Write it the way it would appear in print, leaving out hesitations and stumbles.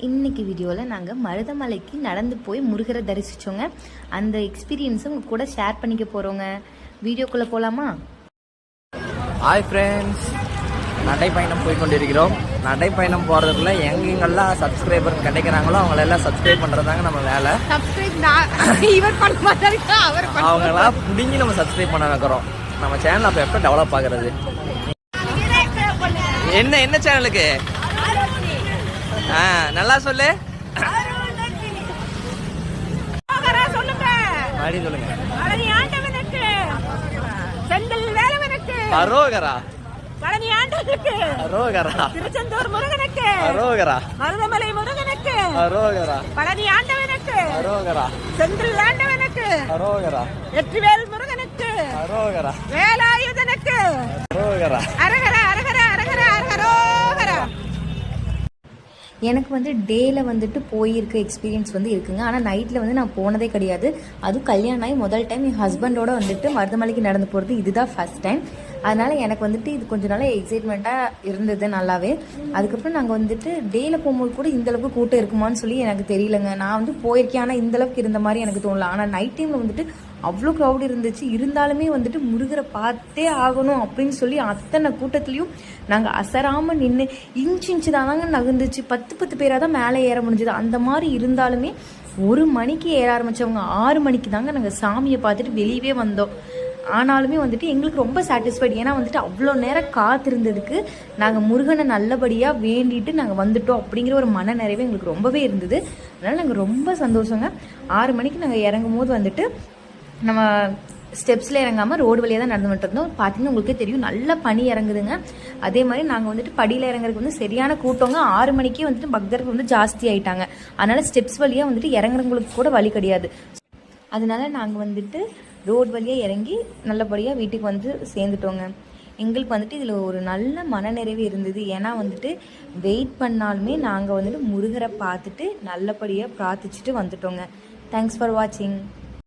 இன்னைக்கு வீடியோவில் நாங்கள் மருதமலைக்கு நடந்து போய் முருகரை தரிசித்தோங்க. அந்த எக்ஸ்பீரியன்ஸை உங்கள் கூட ஷேர் பண்ணிக்க போகிறோங்க. வீடியோக்குள்ளே போகலாமா? ஹாய் ஃப்ரெண்ட்ஸ், நடைப்பயணம் போய் கொண்டிருக்கிறோம். நடைப்பயணம் போகிறதுக்குள்ள எங்கெங்கெல்லாம் சப்ஸ்கிரைபர் கிடைக்கிறாங்களோ அவங்களெல்லாம் சப்ஸ்கிரைப் பண்ணுறதாங்க நம்ம வேலை. அவங்களாம் பிடிங்கி நம்ம சப்ஸ்கிரைப் பண்ண வைக்கிறோம். நம்ம சேனல் அப்போ எப்போ டெவலப் ஆகுறது? என்ன சேனலுக்கு? நல்லா சொல்லு. சொல்லுங்க. அரோகரா, அரோகரா, திருச்செந்தூர் முருகனுக்கு அரோகரா, மருதமலை முருகனுக்கு அரோகரா, பழனி ஆண்டவனுக்கு அரோகரா, செந்தில் ஆண்டவனுக்கு அரோகரா, வெற்றிவேல் முருகனுக்கு அரோகரா, வேலாயுதனுக்கு அரோகரா, அரகரா அரகரா அரகரா அரகரோகரா. எனக்கு டேயில் போயிருக்க எக்ஸ்பீரியன்ஸ் இருக்குங்க. ஆனால் நைட்டில் நான் போனதே கிடையாது. அதுவும் கல்யாணம் ஆகி முதல் டைம் என் ஹஸ்பண்டோட மருதமலைக்கு நடந்து போகிறது இதுதான் ஃபர்ஸ்ட் டைம். அதனால் எனக்கு இது கொஞ்சம் நாள் எக்ஸைட்மெண்ட்டாக இருந்தது நல்லாவே. அதுக்கப்புறம் நாங்கள் டேயில் போகும்போது கூட இந்தளவுக்கு கூட்டம் இருக்குமான்னு சொல்லி எனக்கு தெரியலங்க. நான் போயிருக்கேன், ஆனால் இந்தளவுக்கு இருந்த மாதிரி எனக்கு தோணல. ஆனால் நைட் டைமில் அவ்வளோ க்ரௌட் இருந்துச்சு. இருந்தாலுமே முருகரை பார்த்தே ஆகணும் அப்படின்னு சொல்லி அத்தனை கூட்டத்துலேயும் நாங்கள் அசராமல் நின்று இன்ச்சு தாங்க நகர்ந்துச்சு. 10 பேராக தான் மேலே ஏற முடிஞ்சது. அந்த மாதிரி இருந்தாலுமே 1 மணிக்கு ஏற ஆரம்பித்தவங்க 6 மணிக்கு தாங்க நாங்கள் சாமியை பார்த்துட்டு வெளியவே வந்தோம். ஆனாலுமே எங்களுக்கு ரொம்ப சாட்டிஸ்ஃபைடு. ஏன்னா அவ்வளோ நேரம் காத்திருந்ததுக்கு நாங்கள் முருகனை நல்லபடியாக வேண்டிட்டு நாங்கள் வந்துட்டோம் அப்படிங்கிற ஒரு மன நிறைவே எங்களுக்கு ரொம்பவே இருந்தது. அதனால் நாங்கள் ரொம்ப சந்தோஷங்க. 6 மணிக்கு நாங்கள் இறங்கும் போது நம்ம ஸ்டெப்ஸில் இறங்காமல் ரோடு வழியாக தான் நடந்து வந்துட்டு இருந்தோம். பார்த்தீங்கன்னா உங்களுக்கே தெரியும், நல்ல பனி இறங்குதுங்க. அதே மாதிரி நாங்கள் படியில் இறங்குறதுக்கு சரியான கூட்டங்க. 6 மணிக்கே பக்தர்கள் ஜாஸ்தி ஆகிட்டாங்க. அதனால் ஸ்டெப்ஸ் வழியாக இறங்குறவங்களுக்கு கூட வழி கிடையாது. அதனால நாங்கள் ரோடு வழியாக இறங்கி நல்லபடியாக வீட்டுக்கு சேர்ந்துட்டோங்க. எங்களுக்கு இதில் ஒரு நல்ல மனநிறைவு இருந்தது. ஏன்னா வெயிட் பண்ணாலுமே நாங்கள் முருகரை பார்த்துட்டு நல்லபடியாக பிரார்த்திச்சுட்டு வந்துட்டோங்க. தேங்க்ஸ் ஃபார் வாட்சிங்.